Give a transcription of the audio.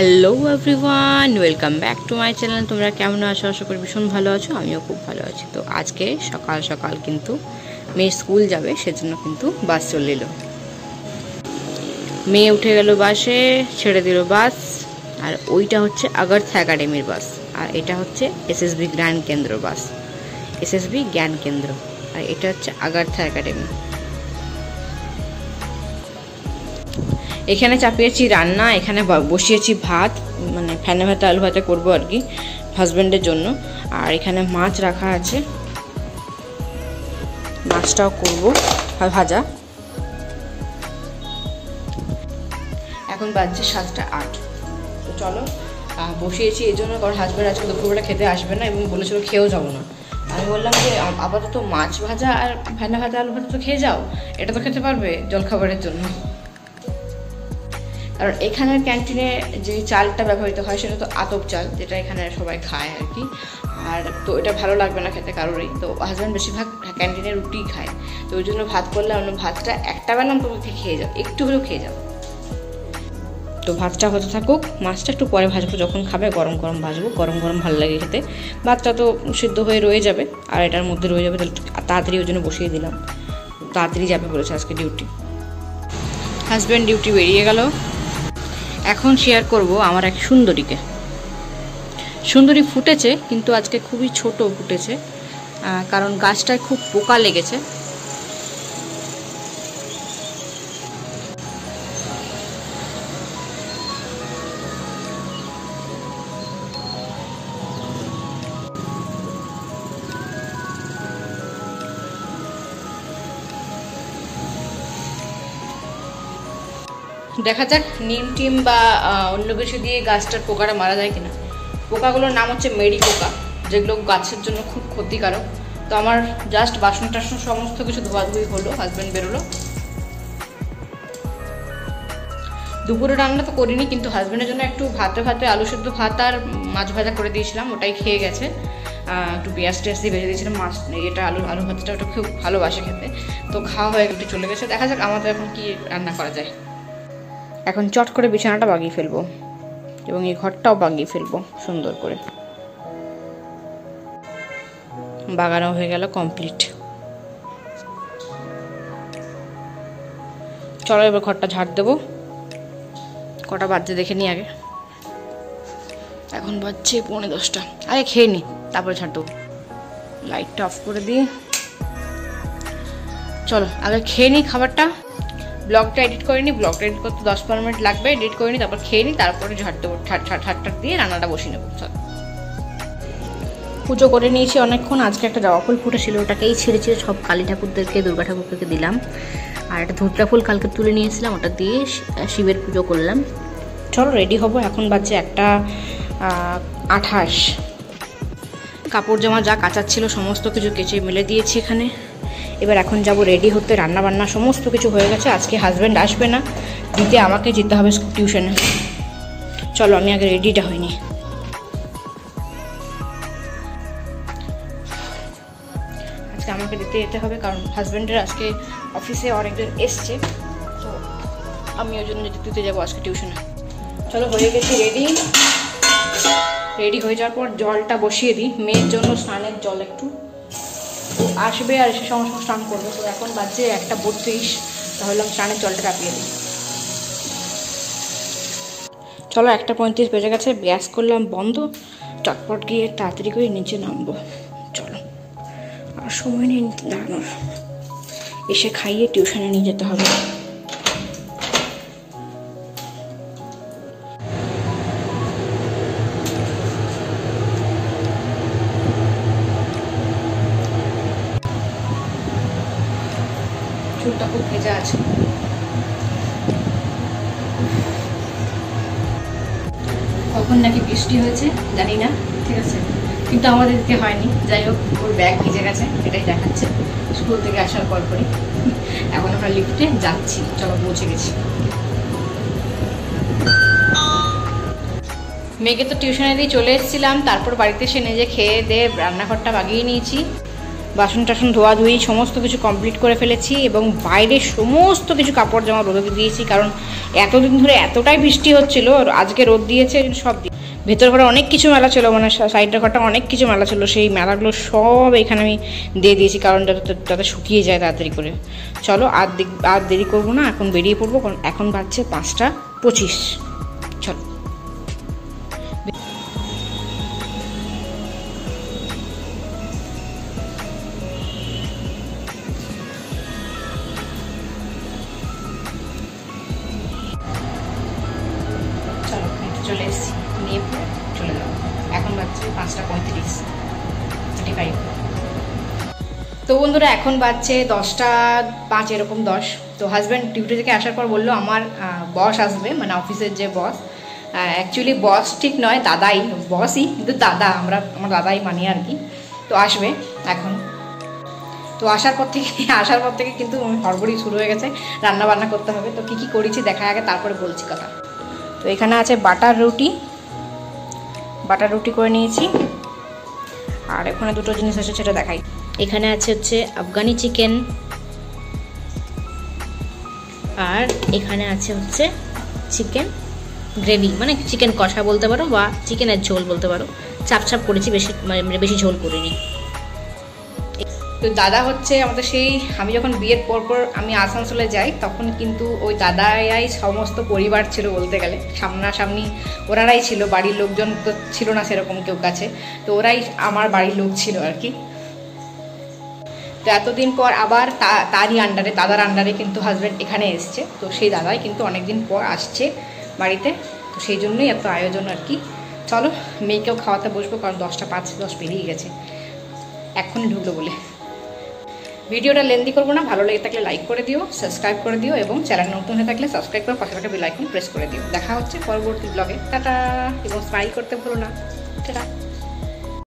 Hello everyone, welcome back to my channel. তোমরা কেমন আছো? আশা করি ভীষণ ভালো আছো। আমিও খুব ভালো আছি। তো আজকে সকাল সকাল কিন্তু মেয়ে স্কুল যাবে, সেজন্য কিন্তু বাস চলে এলো। মেয়ে উঠে গেল বাসে, ছেড়ে দিল বাস। আর ওইটা হচ্ছে আগরথা একাডেমির বাস, আর এটা হচ্ছে এসএসবি জ্ঞান কেন্দ্র বাস, এসএসবি জ্ঞান কেন্দ্র, আর এটা হচ্ছে আগরথা একাডেমি। এখানে চাপিয়েছি রান্না, এখানে বসিয়েছি ভাত, মানে ফ্যানে ভাতে আলু ভাতে করবো আর কি হাজব্যান্ডের জন্য। আর এখানে মাছ রাখা আছে, মাছটাও করবো ভাজা। এখন বাজছে 7:08। তো চলো বসিয়েছি এই জন্য, কারণ হাজব্যান্ড আজকে দুপুরবেলা খেতে আসবে না এবং বলেছিল খেয়েও যাবো না। আমি বললাম যে আপাতত মাছ ভাজা আর ফ্যানে ভাতে আলু ভাতে তো খেয়ে যাও, এটা তো খেতে পারবে জলখাবারের জন্য। কারণ এখানের ক্যান্টিনে যে চালটা ব্যবহৃত হয় সেটা তো আতপ চাল, যেটা এখানে সবাই খায় আর কি। আর তো এটা ভালো লাগবে না খেতে কারোরই। তো হাজব্যান্ড বেশিরভাগ ক্যান্টিনে রুটি খায়, তো ওই জন্য ভাত করলে অন্য ভাতটা একটা বেলাম তোমাকে খেয়ে যাও, একটু হলেও খেয়ে যাও। তো ভাতটা হতে থাকুক, মাছটা একটু পরে ভাজবো, যখন খাবে গরম গরম ভাজবো, গরম গরম ভালো লাগে খেতে। ভাতটা তো সিদ্ধ হয়ে রয়ে যাবে, আর এটার মধ্যে রয়ে যাবে, তাড়াতাড়ি ওই জন্য বসিয়ে দিলাম। তাড়াতাড়ি যাবে বলেছে আজকে ডিউটি। হাজব্যান্ড ডিউটি বেরিয়ে গেল। এখন শেয়ার করব আমার এক সুন্দরীকে। সুন্দরী ফুটেছে, কিন্তু আজকে খুবই ছোট ফুটেছে, কারণ গাছটায় খুব পোকা লেগেছে। দেখা যাক নিম টিম বা অন্য কিছু দিয়ে গাছটার পোকাটা মারা যায় কিনা। পোকাগুলোর নাম হচ্ছে মেরি পোকা, যেগুলো গাছের জন্য খুব ক্ষতিকারক। তো আমার জাস্ট বাসন টাসন সমস্ত কিছু ধোয়াধুয়ি হলো, হাজব্যান্ড বেরোলো। দুপুরে রান্না তো করিনি, কিন্তু হাজব্যান্ডের জন্য একটু ভাতে আলু সেদ্ধ ভাত আর মাছ ভাজা করে দিয়েছিলাম, ওটাই খেয়ে গেছে। একটু পেঁয়াজ টেয়াজ দিয়ে ভেজে দিয়েছিলাম মাছ, এটা আলু ভাতটা ওটা খুব ভালোবাসে খেতে। তো খাওয়া হয়ে একটু চলে গেছে। দেখা যাক আমাদের এখন কি রান্না করা যায়। এখন চট করে বিছানাটা বাগিয়ে ফেলবো এবং এই ঘরটাও বাগিয়ে ফেলবো সুন্দর করে। বাগানো হয়ে গেল কমপ্লিট। চলো এবার ঘরটা ঝাড় দেবো। কটা বাজছে দেখে নি আগে। এখন বাজছে 9:45। আগে খেয়ে নি, তারপরে ঝাড় দেবো। লাইটটা অফ করে দিই। চলো আগে খেয়ে নিই খাবারটা। ব্লগটা এডিট করে নিই, ব্লগটা এডিট করতে 10-15 মিনিট লাগবে। এডিট করে নিই, তারপর খেয়ে নিই, তারপরে ঝাড় দেবো, ঠাট দিয়ে রান্নাটা বসিয়ে নেবো। পুজো করে নিয়েছি অনেকক্ষণ। আজকে একটা জবা ফুল ফুটেছিল, ওটাকেই ছিঁড়ে সব কালী ঠাকুরদেরকে, দুর্গা ঠাকুরদেরকে দিলাম। আর একটা ধুতরা ফুল কালকে তুলে নিয়েছিলাম, ওটা দিয়ে শিবের পুজো করলাম। চলো রেডি হবো। এখন বাজছে 1:28। কাপড় জামা যা কাচার ছিল সমস্ত কিছু কেচে মেলে দিয়েছি এখানে। এবার এখন যাব রেডি হতে, রান্না বান্না সমস্ত কিছু হয়ে গেছে। আজকে হাজব্যান্ড আসবে না, দিতে আমাকে যেতে হবে টিউশনে। চলো আমি আগে রেডিটা হইনি। আজকে আমাকে দিতে যেতে হবে, কারণ হাজব্যান্ডের আজকে অফিসে অনেকজন এসছে, তো আমি ওই জন্য দিতে যাবো আজকে টিউশনে। চলো হয়ে গেছি রেডি হয়ে যাওয়ার পর জলটা বসিয়ে দিই, মেয়ের জন্য স্নানের জল একটু আসবে, আর এসে সমস্ত স্নান করবো। তো এখন বাজছে 1:32, তাহলে আমি স্নানের জলটা চাপিয়ে দিই। চলো 1:35 বেজে গেছে, গ্যাস করলাম বন্ধ। চটপট গিয়ে তাড়াতাড়ি করে নিচে নামবো। চলো আর সময় নেই দাঁড়ানোর, এসে খাইয়ে টিউশনে নিয়ে যেতে হবে। চুলটা খুব ভেজা আছে। কখন নাকি বৃষ্টি হয়েছে জানি না, ঠিক আছে, কিন্তু আমাদের দিকে হয়নি। যাই হোক, ওর ব্যাগ ভিজে গেছে, এটাই দেখাচ্ছে স্কুল থেকে আসার পরই। এখন আমরা লিফটে যাচ্ছি। চলো পৌঁছে গেছি। মেয়েকে তো টিউশনে দিয়ে চলে এসেছিলাম, তারপর বাড়িতে এসে নিজে খেয়ে দিয়ে রান্নাঘরটা বাগিয়ে নিয়েছি। বাসন টাসন ধোয়াধুয়ি সমস্ত কিছু কমপ্লিট করে ফেলেছি এবং বাইরে সমস্ত কিছু কাপড় জামা রোদে দিয়েছি, কারণ এতদিন ধরে এতটাই বৃষ্টি হচ্ছিল, আজকে রোদ দিয়েছে সব। ভেতর ঘরে অনেক কিছু মেলা ছিল, মানে সাইডের ঘরটা অনেক কিছু মেলা ছিল, সেই মেলাগুলো সব এখানে আমি দিয়ে দিয়েছি, কারণ যাতে শুকিয়ে যায় তাড়াতাড়ি করে। চলো আর দেরি করবো না, এখন বেরিয়ে পড়বো, কারণ এখন বাজছে 5:25। চলো চলে এসেছি, নিয়ে চলে যাবো। এখন বাজছে 5:35। তো বন্ধুরা এখন বাজছে 10:05 এরকম 10। তো হাজব্যান্ড ডিউটি থেকে আসার পর বললো আমার বস আসবে, মানে অফিসের যে বস, অ্যাকচুয়ালি বস ঠিক নয়, দাদাই বসই, কিন্তু দাদা আমার দাদাই মানি আর কি। তো আসবে এখন। তো আসার পর থেকে কিন্তু হড়বড়ি শুরু হয়ে গেছে, রান্না বান্না করতে হবে। তো কী করেছি দেখা আগে, তারপরে বলছি কথা। তো এখানে আছে বাটার রুটি করে নিয়েছি, আর এখানে দুটো জিনিস আছে সেটা দেখাই। এখানে হচ্ছে আফগানি চিকেন, আর এখানে হচ্ছে চিকেন গ্রেভি, মানে চিকেন কষা বলতে পারো বা চিকেনের ঝোল বলতে পারো। চাপ করেছি, বেশি ঝোল করিনি। তো দাদা হচ্ছে আমাদের আমি যখন বিয়ের পর আমি আসানসোলে যাই, তখন কিন্তু ওই দাদাই সমস্ত পরিবার ছিল বলতে গেলে, সামনাসামনি ওরাই ছিল, বাড়ির লোকজন তো ছিল না সেরকম কেউ কাছে, তো ওরাই আমার বাড়ির লোক ছিল আর কি। তো এতদিন পর আবার দাদার আন্ডারে কিন্তু হাজব্যান্ড এখানে এসছে। তো সেই দাদাই কিন্তু অনেকদিন পর আসছে বাড়িতে, তো সেই জন্যই এত আয়োজন আর কি। চলো মেয়েকেও খাওয়াতে বসবো, কারণ 10:05 পেরিয়ে গেছে, এখনই ঢুকলো বলে। ভিডিওটা লেন্দি করবো না, ভালো লেগে থাকলে লাইক করে দিও, সাবস্ক্রাইব করে দিও, এবং চ্যানেল নতুন হয়ে থাকলে সাবস্ক্রাইব করে পাশে থাকা বেল আইকন প্রেস করে দিও। দেখা হচ্ছে পরবর্তী ব্লগে। টাটা, এবং স্মাইল করতে ভুলো না। টাটা।